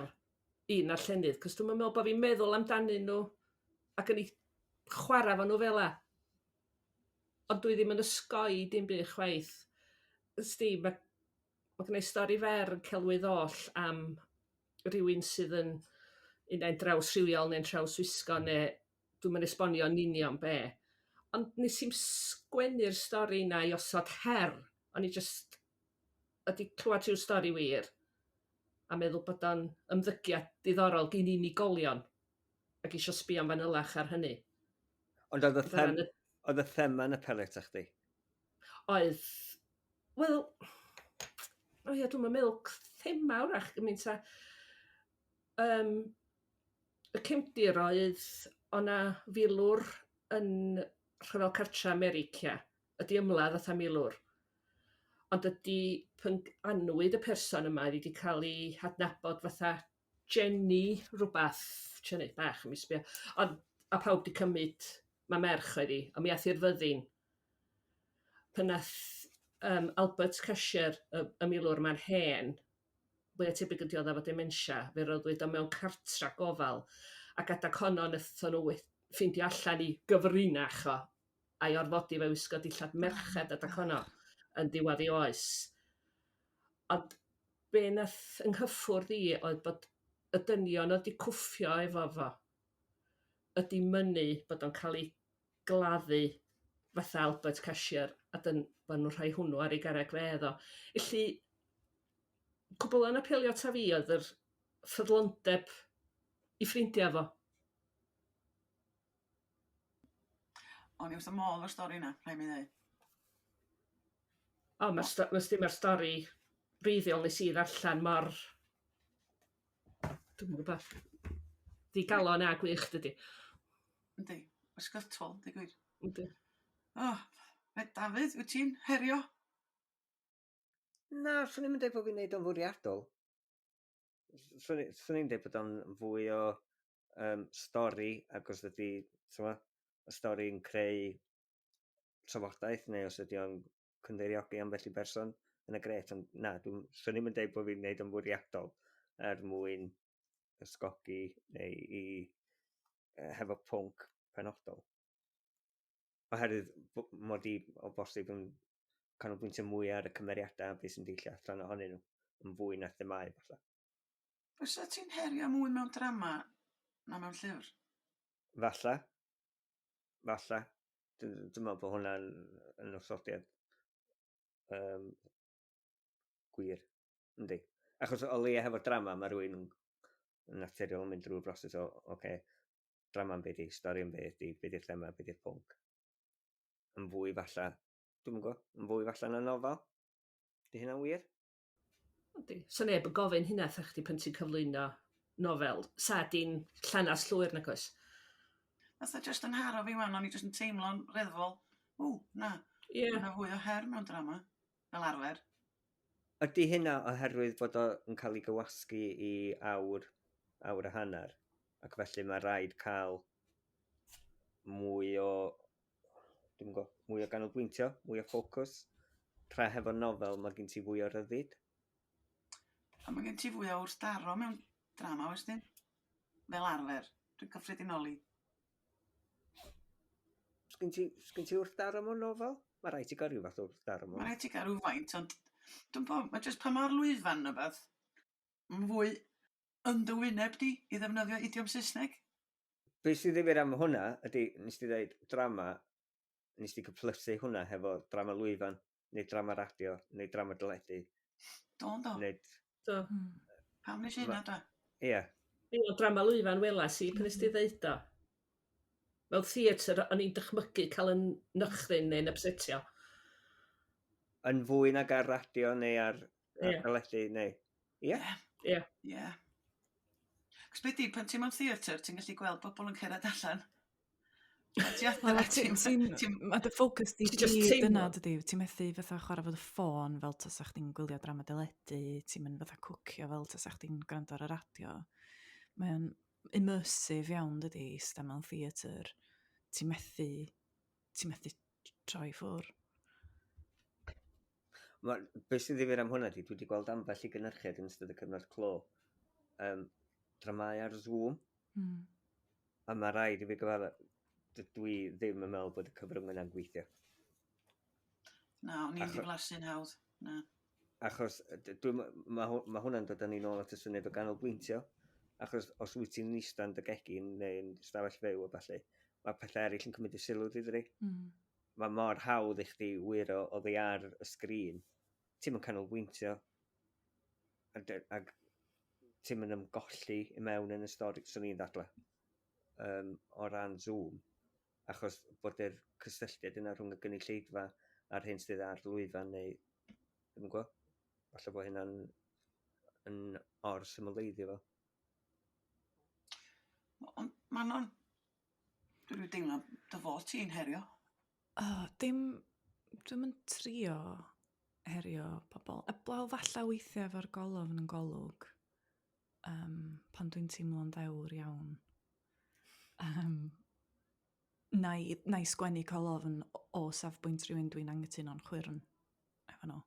un arllenydd, cos dwi'n meddwl bod fi'n meddwl amdanyn nhw ac yn ei chwarae fo nhw fela. Ond dwi ddim yn ysgoi dim byd chwaith. Ysdi, mae gennau stori fer yn celwydd oll am rhywun sydd yn un draws rhywiol neu'n traws wisgo, neu dwi'n mynd esbonio yn union be. Ond nes i'n sgwennu'r stori yna i osod her, ond i just ydi clywed rhyw stori wir a meddwl bod o'n ymddygiad diddorol gen unigolion ac isio sbio am fanylach ar hynny. Ond oedd y thema yn y pelet â chdi? Oedd, wel, dwi'n meddwl thema wrach, gymaint y cefndir oedd o'na filwr yn Rhyfel Cartra America, ydi ymladd atha milwr. Ond ydi anwyd y person yma wedi cael ei hadnabod fatha Jenny rhywbeth, Jenny bach yn misbio. Ond a pawb di cymryd, mae merch oedd hi, a mi ath i'r fyddin. Pan nath Albert Colli'r, y milwr ma'n hen, fwy tebyg ydi oedd efo dementia, fe roeddwyd o mewn cartra gofal, ac adag honno wnaethon nhw ffeindio allan i gyfrinach o, a'i orfodi fe wisgo dillad merched adag honno yn diwedd ei oes. Ond be nath ynghyffwrdd i oedd bod y dynion oedd di cwffio efo fo, ydi mynnu bod o'n cael ei gladdu fatha Albert Colli'r, a bod nhw'n rhoi hwnnw ar ei garreg fedd o. Felly, cwbl yn apelio ta fi oedd yr ffyddlondeb i ffrindiau fo. O'n i wrth y modd o'r stori yna, rhaid mi ddweud. O, mae'r stori breiddiol nes i ddarllen mor... Dwi'n gwybod. Digalon a gwych dydi. Yndi, ysgytwol, di gwir. Yndi. O, Dafydd, wyt ti'n herio? Na, swn i'n dweud bod fi'n neud o'n fwriadol. Swn i'n dweud bod o'n fwy o stori, ac os ydy, y stori yn creu trafodaeth, neu os ydy o'n cyndeiriogi ambell i berson, yn y gret. Ond na, swn i'n dweud bod fi'n neud o'n fwriadol mwyn ysgogi neu i hefo pwnc penodol. Oherwydd mod i o bosib yn canolbwyntio mwy ar y cymeriadau a beth sy'n deillio allan ohonyn nhw, yn fwy na themau falle. Fysa ti'n herio mwy mewn drama na mewn llyfr? Falle. Dwi'n meddwl bod hwnna'n yn osodiad gwir, yndi. Achos o leia hefo drama, mae rhywun yn naturiol yn mynd drwy'r broses o, drama yn beth i, stori yn beth i, beth i'r thema, beth i'r pwnc. Yn fwy falle, dwi'n gwybod, yn fwy falle na nofel. Di hynna'n wir? Yndi. So neb yn gofyn hynna tha chdi pan ti'n cyflwyno nofel. Sa di'n llanas llwyr nag oes? Fatha jyst yn haro fi wan, o'n i jyst yn teimlo'n reddfol. Na, yna fwy o her mewn drama, fel arfer. Ydy hynna oherwydd bod o'n cael ei gywasgu i awr a hanner, ac felly mae rhaid cael mwy o, dwi'n gwybod, mwy o ganolbwyntio, mwy o ffocws. Tra hefo nofel, mae gen ti fwy o ryddid. A mae gen ti fwy o wrthdaro mewn drama, oes di? Fel arfer, dwi'n cyffredinoli. Sgyn ti wrthdaro mewn nofel? Mae rhaid ti gael rhyw fath o wrthdaro mewn. Mae rhaid ti gael rhyw faint, ond dwi'n bod, mae jyst pa mor lwyfan o beth. Mae'n fwy yn dy wyneb di i ddefnyddio idiom Saesneg. Be sydd ddifyr am hwnna ydy, nes ti dweud drama, nes ti cyplysu hwnna hefo drama lwyfan, neu drama radio, neu drama dyledu. Do. Do. Pam nes i hynna, do? Ie. Ie, drama lwyfan welas i pan nes ti ddeud o. Fel theatr, o'n i'n dychmygu cael yn nychryn neu'n upsetio. Yn fwy nag ar radio neu ar dyledu, neu... Ie? Ie. Cos beth di, pan ti'n mewn theatr, ti'n gallu gweld pobl yn cerdded allan. Mae dy ffocws di gyd yna, dydy. Ti'n methu fatha chwarae fod y ffôn fel tas chdi'n gwylio drama dyledu, ti'n mynd fatha cwcio fel tas chdi'n gwrando ar y radio. Mae'n immersive iawn, dydy, ista mewn theatr. Ti'n methu troi ffwr. Be sydd ddifyr am hwnna di, dwi wedi gweld ambell i gynnyrchiad yn ystod y cyfnod clo. Dramau ar Zoom. A mae rhaid i fi gyfadda, dwi ddim yn meddwl bod y cyfrwng yna'n gweithio. Na, o'n i'n diflasu'n hawdd. Na. Achos mae hwnna'n dod â ni nôl at y syniad o ganolbwyntio. Achos os wyt ti'n eistedd yn dy gegin neu'n stafell fyw o falle, mae pethau eraill yn cymryd y sylw dydyn ni. Mae mor hawdd i chdi wiro o ddi ar y sgrin. Ti'n mynd canolbwyntio. Ac ti'n mynd ymgolli i mewn yn y stori, swn i'n ddadle, o ran Zoom. Achos bod yr cysylltiad yna rhwng y gynulleidfa a'r hyn sydd ar lwyfan neu, ddim yn gwybod, falle bod hynna'n yn or-symleiddio fo. Ond Manon, dwi'n deimlo dy fod ti'n herio. Dwi'n yn trio herio pobl. Eblaw falla weithiau efo'r golofn yn golwg. Pan dwi'n teimlo'n ddewr iawn. na i sgwennu colofn o safbwynt rhywun dwi'n anghytuno'n chwyrn efo nhw.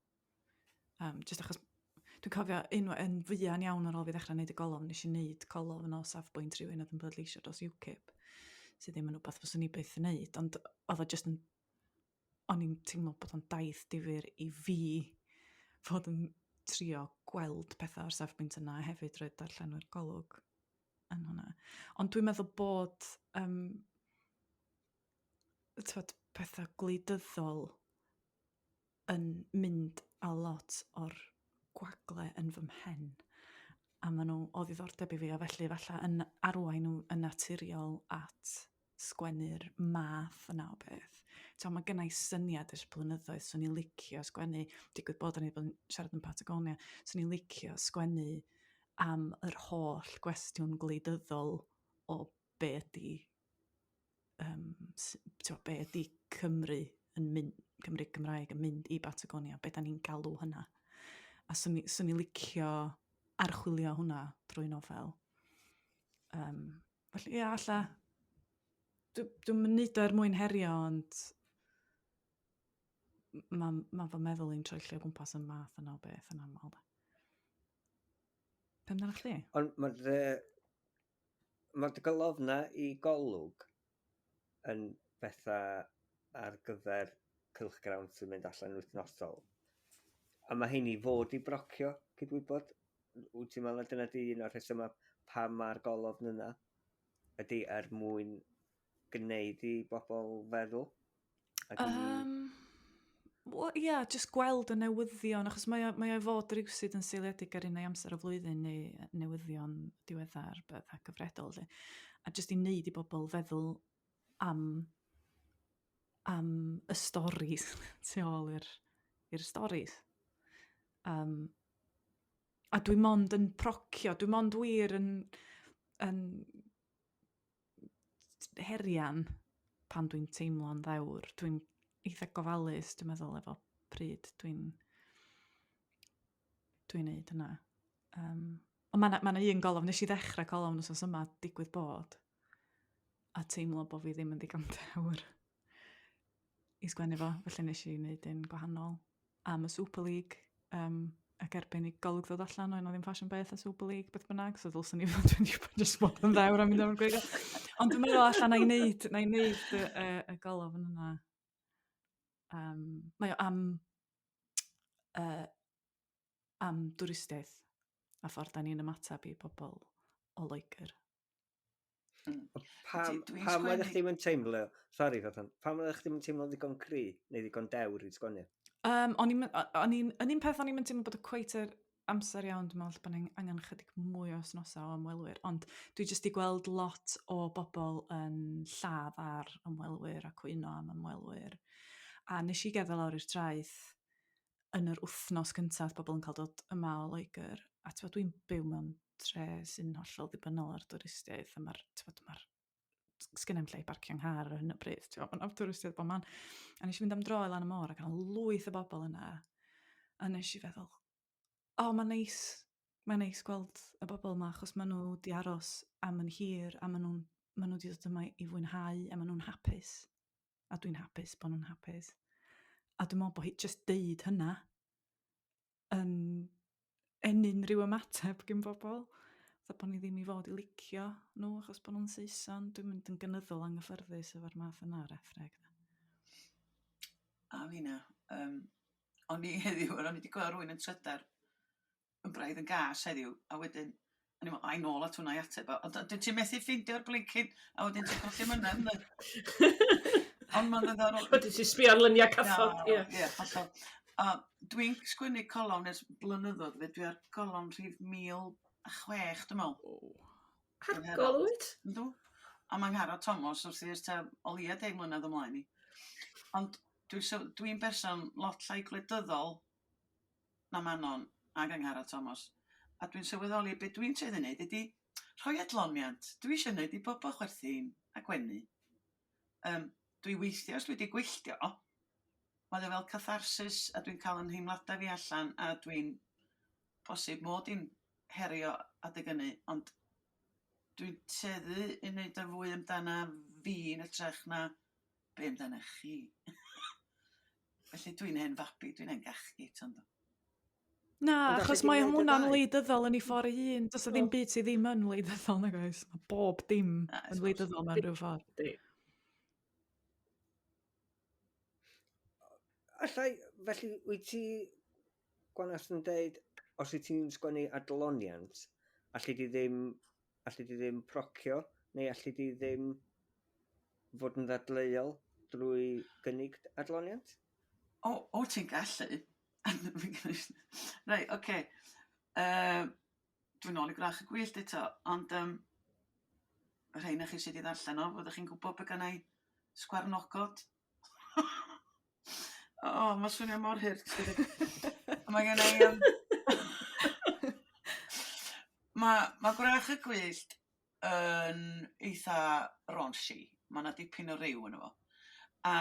Just achos dwi'n cofio yn fuan iawn ar ôl fi ddechrau gwneud y golofn, nes i wneud colofn o safbwynt rhywun oedd yn bleidleisio dros UKIP, sydd ddim yn rhywbeth fyswn i byth yn wneud, ond oedd o just yn, o'n i'n teimlo bod o'n daith difyr i fi fod yn trio gweld pethau o'r safbwynt yna, hefyd roedd darllenwyr golwg yn hwnna. Ond dwi'n meddwl bod pethau gwleidyddol yn mynd a lot o'r gwagle yn fy mhen, a maen nhw o ddiddordeb i fi, a felly falle yn arwain nhw yn naturiol at sgwennu'r math yna o beth. Mae gennau syniad ers blynyddoedd, swn i'n licio sgwennu, digwydd bod o'n i bod yn siarad yn Patagonia, swn i'n licio sgwennu am yr holl gwestiwn gwleidyddol o be ydi Cymru yn mynd, Cymru Gymraeg yn mynd i Patagonia, be da ni'n galw hynna. A swn i'n licio archwilio hwnna drwy nofel. Felly, ia, alla, dwi'n mynd o'r mwyn herio, ond mae fy meddwl i'n troellio gwmpas y math yna o beth yn aml. Pam dyna chdi? Ond mae'r golofna i golwg yn bethau ar gyfer cylchgrawn sy'n mynd allan wythnosol. A mae hyn i fod i brocio, cydwybod. Wyt ti'n meddwl dyna di un o'r rhesymau pam mae'r golofn yna? Ydy mwyn gwneud i bobl feddwl? Ia, jyst gweld y newyddion, achos mae o fod rywsyd yn seiliedig ar unau amser o flwyddyn neu newyddion diweddar, beth a gyfredol. A jyst i wneud i bobl feddwl am y storis tu ôl i'r storis. A dwi mond yn procio, dwi mond wir yn herian pan dwi'n teimlo'n ddewr. Dwi'n eitha gofalus, dwi'n meddwl, efo pryd dwi'n neud hynna. Ond mae yna un golofn, nes i ddechrau colofn wsos yma digwydd bod, a teimlo bod fi ddim yn ddigon dewr i sgwennu fo, felly nes i wneud un gwahanol am y Super League, ac erbyn i golwg ddod allan, oedd ddim fashion beth a Super League, beth bynnag, so ddylsyn ni fod yn just bod yn ddewr am mynd o'r gweithio. Ond dwi'n meddwl allan na i wneud y golofn yna. Mae o am dwristiaeth a ffordd da ni'n ymatab i pobl o Loegr. Pam oeddech chdi'n teimlo, sori Bethan, pam oeddech chdi'n teimlo ddigon cry neu ddigon dewr i sgwennu? Yn un peth o'n i'n teimlo bod y cweit yr amser iawn, dwi'n meddwl bod ni'n angen chydig mwy o snosa o ymwelwyr, ond dwi jyst i gweld lot o bobl yn lladd ar ymwelwyr a cwyno am ymwelwyr. A nes i gadael lawr i'r traeth yn yr wythnos cyntaf pobl yn cael dod yma o Loegr, a dwi'n byw mewn tre sy'n hollol ddibynnol ar dwristiaeth, a mae'r sgynnym lle i barcio nghar ar hyn o bryd, mae'n dwristiaeth bob man. A nes i fynd am dro i lan y môr a cael lwyth o bobl yna, a nes i feddwl, mae'n neis gweld y bobl yma, achos maen nhw di aros am yn hir, a maen nhw di dod yma i fwynhau, a maen nhw'n hapus. A dwi'n hapus bod nhw'n hapus. A dwi'n meddwl bod just deud hynna yn unrhyw ymateb gyn bobl. Dda bod ni ddim i fod i licio nhw achos bod nhw'n Saeson. Dwi'n mynd yn gynyddol anghyffyrddus efo'r math yna ar effreg. A fi na. O'n i heddiw, o'n i wedi gweld rhywun yn trydar yn braidd yn gas heddiw, a wedyn, o'n i'n meddwl, nôl at hwnna i ateb. Ond ti'n methu ffeindio'r blincyn, a wedyn ti'n colli mynedd. Ond mae'n ddiddorol. Wedyn ti'n sbio ar lyniau cathod. Ie, hollol. Dwi'n sgwennu colofn ers blynyddoedd, dwi ar colofn rhif 1006, dwi'n meddwl. Hargolwyd? Yndw. A mae'n Nghara Thomas wrth i'r ta o leia 10 mlynedd ymlaen i. Ond dwi'n berson lot llai gwleidyddol na Manon ag Nghara Thomas. A dwi'n sylweddoli beth dwi'n treud yn neud ydy rhoi adloniant. Dwi eisiau neud i bobl chwerthin a gwenu. Dwi weithio, os dwi wedi gwylltio, mae fel catharsis a dwi'n cael yn heimladau fi allan a dwi'n posib mod i'n herio adeg ynny, ond dwi'n teddu i wneud y fwy amdana fi'n ytrach na be amdano chi. Felly dwi'n hen fabi, dwi'n hen gachgi, tondo. Na, Ond achos alli di mae wneud y hwnna'n ddau? wleidyddol yn ei ffordd ei hun. Does o ddim byd sydd ddim yn wleidyddol, nag oes. Mae bob dim Na, I yn suppose. wleidyddol mewn rhyw ffordd. Di. Allai, felly, wyt ti, Gwanas yn deud, os wyt ti'n sgwennu adloniant, allu di ddim procio, neu allu di ddim fod yn ddadleuol drwy gynnig adloniant? O ti'n gallu. Rai, oce. Dwi'n ôl i grach y gwyllt eto, ond rhain chi sydd wedi ddarllen o, fyddwch chi'n gwybod be gannau sgwarnogod. Mae swnio mor hyrt. Mae gennau... Mae gwrach y gwyllt yn eitha ronsy. Mae yna dipyn o ryw yn efo. A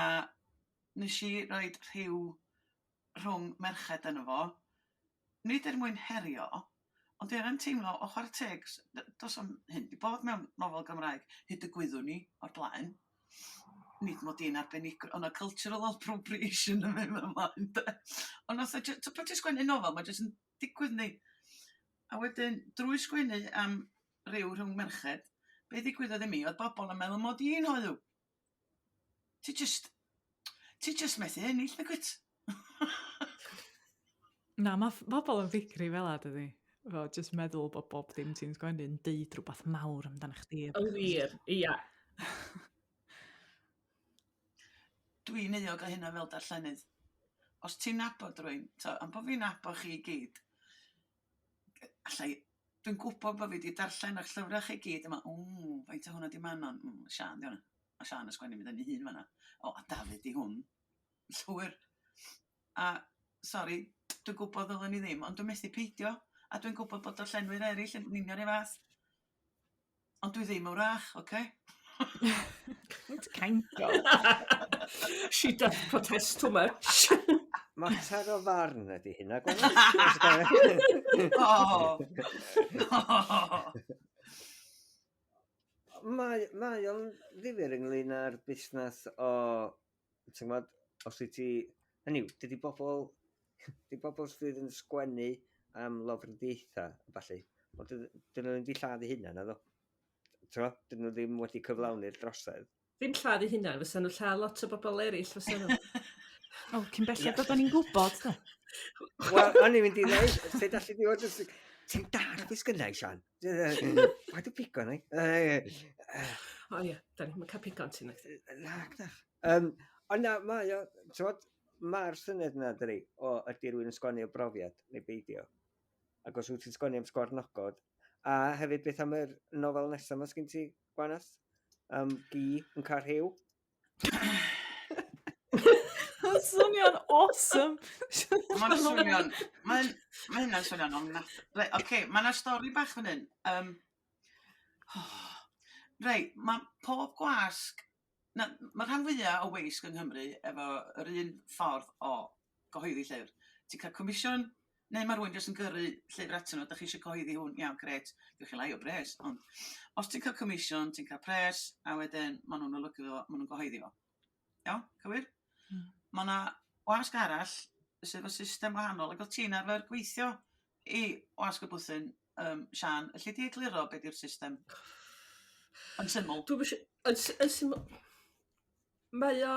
nes i roed rhyw rhwng merched yn efo. Nid er mwyn herio, ond dwi'n teimlo o chwarae teg, dos am hyn, di bod mewn nofel Gymraeg hyd y gwyddwn ni o'r blaen. Nid mod i'n arbennig, o'na cultural appropriation yn mynd ymlaen. Ond oedd pan ti'n sgwennu nofel, mae jyst yn digwydd ni. A wedyn, drwy sgwennu am ryw rhwng merched, be ddigwyddodd i mi, oedd bobl yn meddwl mod i'n hoiw. Ti just methu ennill, na gwyd. Na, mae bobl yn ffigri fel a, dydi. Fo, just meddwl bod bob dim ti'n sgwennu'n deud rhywbeth mawr amdano chdi. Yn wir, ia. Dwi'n euog o hynna fel darllenydd. Os ti'n nabod rwy'n, am bod fi'n nabod chi i gyd, allai, dwi'n gwybod bod fi wedi darllen o'ch llyfrau chi i gyd, yma, faint o hwnna di Manon, Sian di hwnna. A Sian ysgwennu mynd yn ei hun fanna. A Dafydd di hwn. Llwyr. A, sori, dwi'n gwybod ddylen ni ddim, ond dwi'n methu peidio. A dwi'n gwybod bod darllenwyr eraill yn union ei fath. Ond dwi ddim yn wrach, oce? It's kind of. She does protest too much. Mater o farn ydy hynna, Gwanas. Mae o'n ddifur ynglyn â'r busnes o, ti'n gwybod, os wyt ti, hynny, dydy bobl sydd yn sgwennu am lofruddiaethau, falle, ond dyn nhw'n di lladd eu hunan, addo. Dyn nhw ddim wedi cyflawni'r drosedd. Ddim lladd eu hunan, fysa nhw lladd lot o bobl eraill, fysa nhw. Cyn belled bod o'n i'n gwybod, da. Wel, o'n i'n mynd i ddweud, sut allu di fod yn... Ti'n dar beth gynnau, Sian? Paid o pigo ni. O ie, da ni'n cael pigon ti'n ag. Dach. Ond na, mae'r syniad yna, dyri, o ydy rwy'n yn sgwennu o brofiad, neu beidio. Ac os wyt ti'n sgwennu am sgwarnogod. A hefyd beth am yr nofel nesaf yma sgyn ti, Gwanas? Gi yn car rhyw? Mae'n swnio'n awesome. Mae'n hynna'n swnio'n ofnadwy. Oce, mae yna stori bach fan hyn. Rei, mae pob gwasg... Mae rhan fwyaf o weisg yng Nghymru efo yr un ffordd o gyhoeddi llyfr. Ti'n cael comision, neu mae rhywun jyst yn gyrru llyfr atyn nhw, ydych chi eisiau gyhoeddi hwn, iawn, gret, gewch chi lai o bres. Ond os ti'n cael comision, ti'n cael pres, a wedyn maen nhw'n olygu fo, maen nhw'n gyhoeddi fo. Iawn, cywir? Mae yna wasg arall sydd efo system wahanol, ac o ti'n arfer gweithio i wasg y bwthyn, Sian, lle di egluro beth yw'r system? Yn syml. Yn syml. Mae o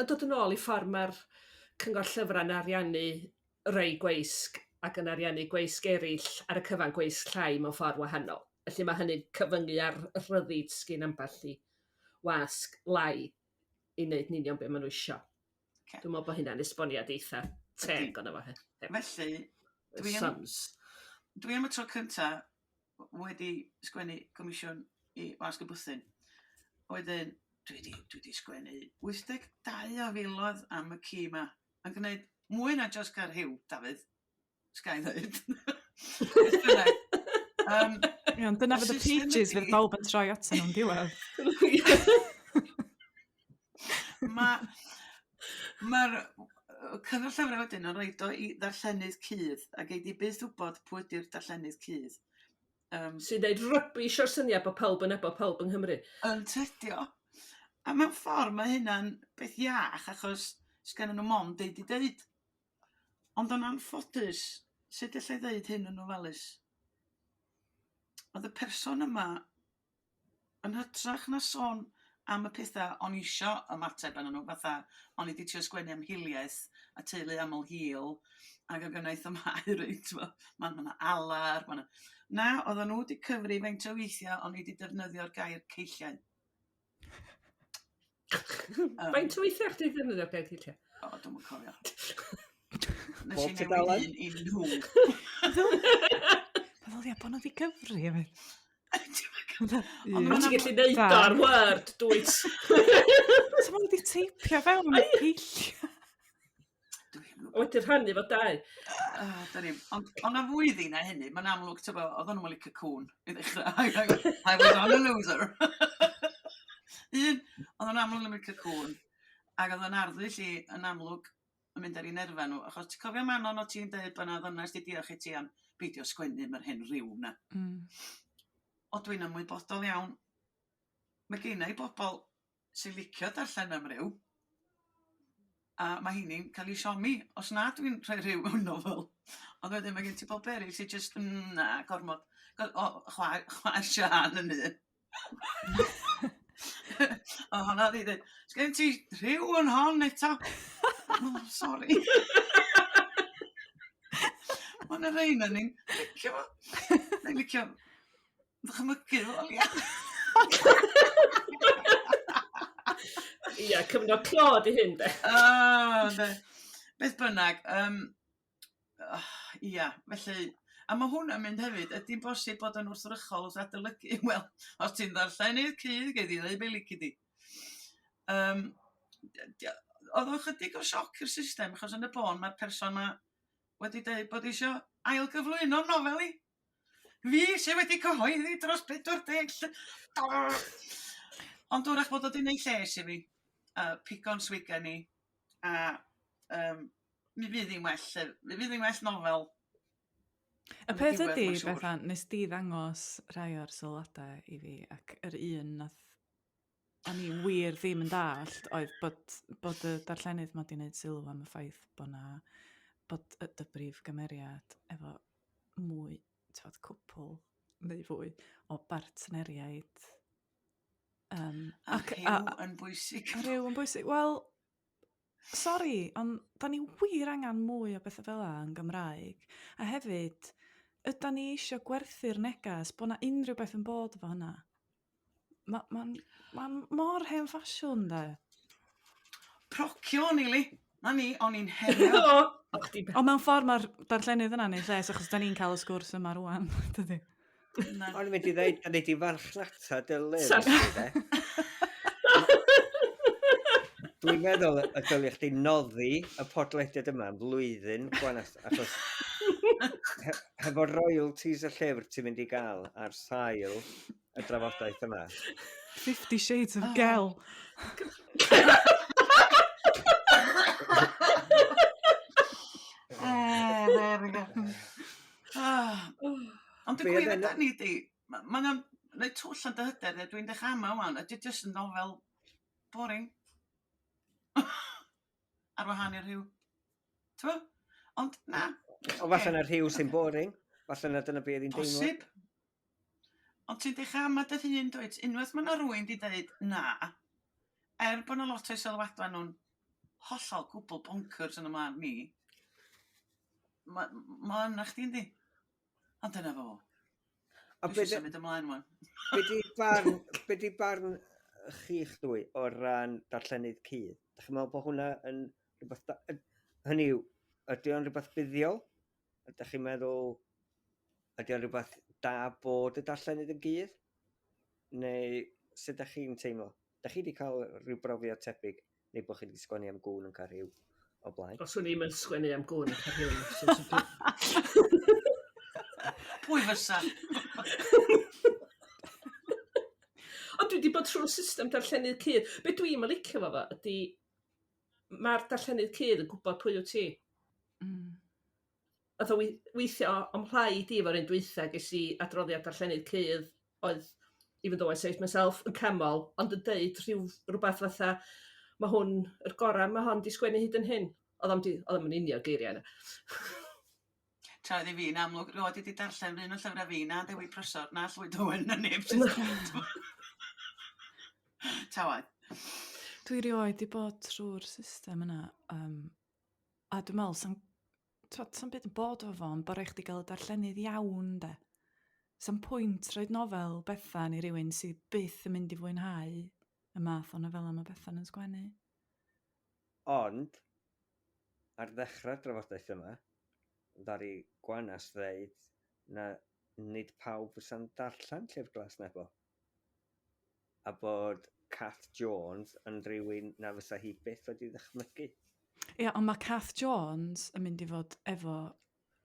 yn dod yn ôl i ffordd mae'r cyngor llyfrau'n ariannu rei gweisg ac yn ariannu gweisg eraill ar y cyfan gweisg llai mewn ffordd wahanol. Felly mae hynny'n cyfyngu ar y rhyddid sgyn ambell i wasg lai i wneud yn union beth maen nhw isio. Okay. Dwi'n meddwl bod hynna'n esboniad eitha teg ond efo hyn. Felly, dwi am y tro cyntaf wedi sgwennu comisiwn i wasg y bwthyn. Wedyn, dwi wedi sgwennu 82 o filoedd am y ci yma. Yn gwneud mwy na just gael rhyw, Dafydd. Sgai ddweud. Dyna fydd y pages fydd bawb yn troi atyn nhw'n diwedd. Mae'r cyngor llyfrau wedyn yn rhaid o i ddarllenydd cudd, ac ei di byth wybod pwy ydy'r darllenydd cudd. Sy'n deud rybys o'r syniad bod pawb yn ebo pawb yng Nghymru. Yn tydio. A mewn ffordd mae hynna'n beth iach achos sgan nhw mond deud i deud. Ond yn anffodus, sut allai ddeud hyn yn ofalus? Oedd y person yma yn hytrach na sôn am y pethau o'n isio ymateb yn nhw, fatha o'n i wedi trio sgwennu am hiliaeth a teulu aml hil, ac o gynnau themau reit, mae'n alar, na, oedden nhw wedi cyfri faint o weithiau o'n i wedi defnyddio'r gair ceilliau. Faint o weithiau chdi ddefnyddio'r gair ceilliau? O, dwi'n cofio. Nes i newid un i nhw. Meddwl, bod nhw wedi cyfri hefyd. Ond ti'n gallu neud o'r word, dwyt. So ma'n wedi teipio fewn yn y ceilliau. Wedi rhannu fo dau. Ond na fwy ddi na hynny, mae'n amlwg, oedd nhw'n licio cwn i ddechrau. I was on a loser. Oedd nhw'n amlwg yn licio cwn, ac oedd yn arddu lle yn amlwg yn mynd ar ei nerfa nhw. Achos ti'n cofio Manon o ti'n dweud bod na ddynas di diolch i ti am beidio sgwennu mae'r hyn rhyw na. O dwi'n ymwybodol iawn. Mae gennau bobl sy'n licio darllen am ryw. A mae hynny'n cael ei siomi, os na dwi'n rhoi rhyw mewn nofel. Ond wedyn mae gen ti bobl eraill sy'n just, na, gormod. Chwaer Sian yn un. O, honna di dweud, sgen ti rhyw yn hon eto? Oh, sorry. Mae'n y rein yn ni'n licio fo. Ni'n licio ddychmygu fo, ia. Ia, cyfnod clod i hyn, de. Beth bynnag. Ia, felly... A mae hwnna'n mynd hefyd, ydy'n bosib bod yn wrthrychol wrth adolygu? Wel, os ti'n ddarllen i'r cydd, gei di ddeu be lici di. Oedd o'n chydig o sioc i'r system, achos yn y bon mae'r person yma wedi dweud bod eisiau ailgyflwyno'r nofel i. Fi sy'n wedi cyhoeddi dros 40. Ond wrach bod o wedi gwneud lles i fi. Pigo'n swigan ni. A mi fydd hi'n well nofel. Y peth ydy, Bethan, nes di ddangos rhai o'r sylwadau i fi, ac yr un nath o'n i wir ddim yn dallt, oedd bod y darllenydd mod i'n gwneud sylw am y ffaith bod y brif gymeriad efo mwy, cwpl neu fwy o bartneriaid. A rhyw yn bwysig. A rhyw yn bwysig. Wel, sori, ond da ni wir angen mwy o bethau fel yn Gymraeg. A hefyd, ydyn ni eisiau gwerthu'r neges bod na unrhyw beth yn bod efo hynna. Mae'n mor hen ffasiwn, de. Procio ni, li. Na ni, o'n i'n herio. O, mewn ffordd mae'r darllenydd yna neu lles, achos da ni'n cael y sgwrs yma rwan, dydy. O'n i'n mynd i ddeud, a neud i farchnata dy lyfr. Dwi'n meddwl y dylech chi noddi y podleidad yma yn flwyddyn Gwanas, achos hefo royalties y llyfr ti'n mynd i gael ar sail y drafodaeth yma. 50 Shades of Gel. There we go. Ond dwi'n gwir yda ni di, mae'n neud twll yn dy hyder, dwi'n dechrau yma wan, ydy jyst yn nofel boring. Ar wahan i'r rhyw. T'wo? Ond na. O falle na'r rhyw sy'n boring, falle na dyna beth i'n deimlo. Posib. Ond ti'n dechrau yma dy hun, dweud, unwaith mae yna rhywun di dweud na, bod yna lot o'i sylwadau nhw'n hollol gwbl bonkers yn ymlaen ni, mae yna chdi yndi. Ond dyna fo. Dwi'n symud ymlaen wan. Be di barn chi'ch dwy o ran darllenydd cydd? Dach chi'n meddwl bod hwnna yn rhywbeth... Hynny yw, ydy o'n rhywbeth buddiol? Ydych chi'n meddwl... Ydy o'n rhywbeth da bod y darllenydd yn gydd? Neu sut ydych chi'n teimlo? Ydych chi wedi cael rhyw brofiad tebyg neu bod chi wedi sgwennu am gŵn yn cael rhyw o blaen? Os o'n i'n mynd sgwennu am gŵn yn cael rhyw. Pwy fysa? Ond dwi wedi bod trwy'r system darllenydd cydd. Be dwi'n licio fo ydy mae'r darllenydd cydd yn gwybod pwy wyt ti. oedd o weithio am rhaid i fo'r un dwytha ges i adroddiad darllenydd cydd oedd, even though I say it myself, yn camol, ond yn deud rhywbeth fatha, mae hwn, yr gorau mae hon di sgwennu hyd yn hyn. Oedd am yn unio geiriau yna. Traedd i fi'n amlwg, roed i wedi darllen rhan o llyfrau fi na Dewi Prysor na Llwyd Owen na neb. Tawad. Dwi rioed i bod trwy'r system yna. A dwi'n meddwl, sa'n byd yn bod o fo, bod rhaid chdi gael y darllenydd iawn, de. Sa'n pwynt roed nofel Bethan i rywun sydd byth yn mynd i fwynhau y math o nofel am y Bethan yn sgwennu. Ond, ar ddechrau'r drafodaeth yma, ddari Gwanas ddeud na nid pawb fysa'n darllen llyfr Glas Nebo. A bod Kath Jones yn rhywun na fysa hi byth wedi ddychmygu. Ia, ond mae Kath Jones yn mynd i fod efo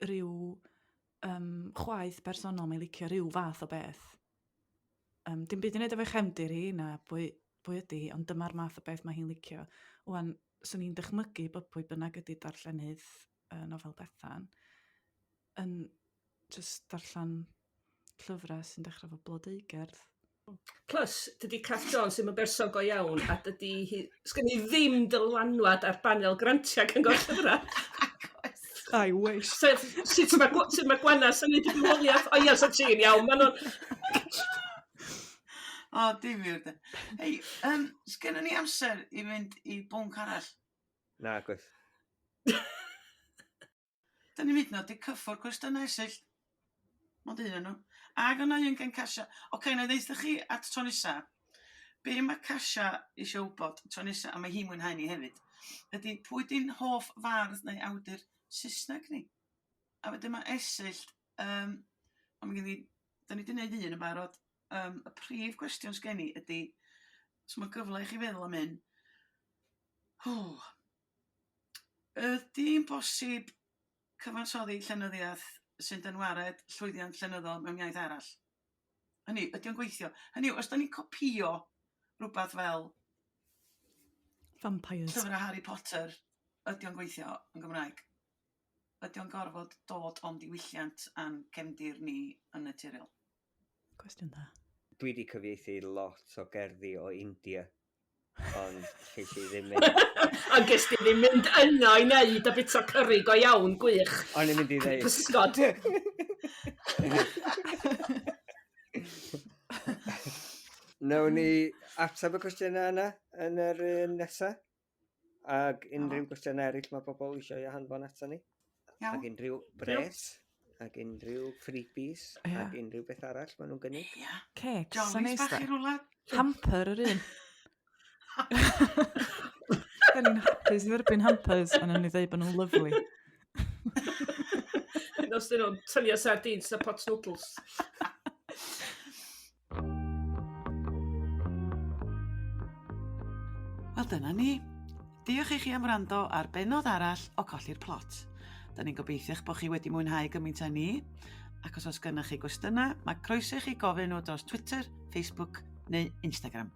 rhyw chwaith personol mae'n licio rhyw fath o beth. Dim byd yn edrych efo chefndir hi na pwy ydi, ond dyma'r math o beth mae hi'n licio. Wan, swn i'n dychmygu bod pwy bynnag ydi darllenydd nofel Bethan yn just darllen llyfrau sy'n dechrau fo blodeugerdd. Plus, dydy Kath Jones ddim yn berson go iawn, a dydy hi, sgyn i ddim dylanwad ar banel grantiau cyngor llyfrau. I wish. Sut mae Gwanas yn ei ddiwoliaeth? O ia, so ti'n iawn, Manon. O, difyr de. Hei, sgynna ni amser i fynd i bwnc arall? Na, gwaith. Da ni'n mynd nod i cyffwr cwestiynau syll. Mae'n dyn nhw. Ac yna un gan Kasia. Oce, na ddeitha chi at tro nesa. Be mae Kasia eisiau wybod tro nesa, a mae hi'n mwynhau ni hefyd, ydy pwy di'n hoff fardd neu awdur Saesneg ni. A wedyn mae esyllt, da ni wedi gwneud un yn barod, y prif gwestiwn sgen i ydy, so mae gyfle i chi feddwl am hyn, ydy'n bosib cyfansoddi llenyddiaeth sy'n dynwared llwyddiant llenyddol mewn iaith arall? Hynny, ydy o'n gweithio? Hynny, os da ni'n copio rhywbeth fel Vampires. llyfrau Harry Potter, ydy o'n gweithio yn Gymraeg? Ydy o'n gorfod dod o'n diwylliant a'n cefndir ni yn naturiol? Cwestiwn da. Dwi wedi cyfieithu lot o gerddi o India, ond ges i ddim mynd. Ond ges ti ddim mynd yno i wneud a bit o curry go iawn, gwych. O'n i'n mynd i ddeud. Pysgod. Nawn ni ateb y cwestiynau yna yn yr un nesaf. Ac unrhyw gwestiynau eraill mae pobl eisiau hanfon ato ni. Iawn. Ac unrhyw bres, ac unrhyw freebies, Ia. ac unrhyw beth arall maen nhw'n gynnig. Ia. Cake, Jolis bach i rwla. Hamper yr un. Gan ni'n hapus i dderbyn hampers, a nawn ni ddweud bod nhw'n lyflu. Os dyn nhw'n tynnu sardines a pot noodles. Wel, dyna ni. Diolch i chi am wrando ar benod arall o Colli'r Plot. Da ni'n gobeithio eich bod chi wedi mwynhau gymaint â ni. Ac os gennych chi gwestiynau, mae croeso i chi gofyn nhw dros Twitter, Facebook neu Instagram.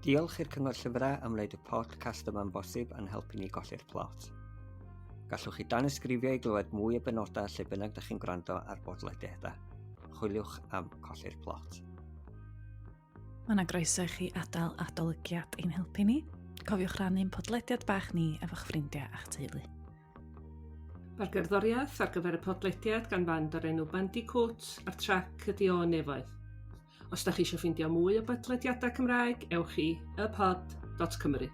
Diolch i'r Cyngor Llyfrau am wneud y podcast yma'n bosib yn helpu ni golli'r plot. Gallwch chi dan ysgrifio i glywed mwy o benodau lle bynnag ydych chi'n gwrando ar bodleidadau. Chwiliwch am Colli'r Plot. Mae yna groeso i chi adael adolygiad i'n helpu ni. Cofiwch rannu'n podleidad bach ni efo'ch ffrindiau a'ch teulu. Mae'r gerddoriaeth ar gyfer y podleidad gan band o'r enw Bandicoot a'r trac ydi o Nefoedd. Os da chi eisiau ffeindio mwy o bodleidiadau Cymraeg, ewch i ypod.cymru.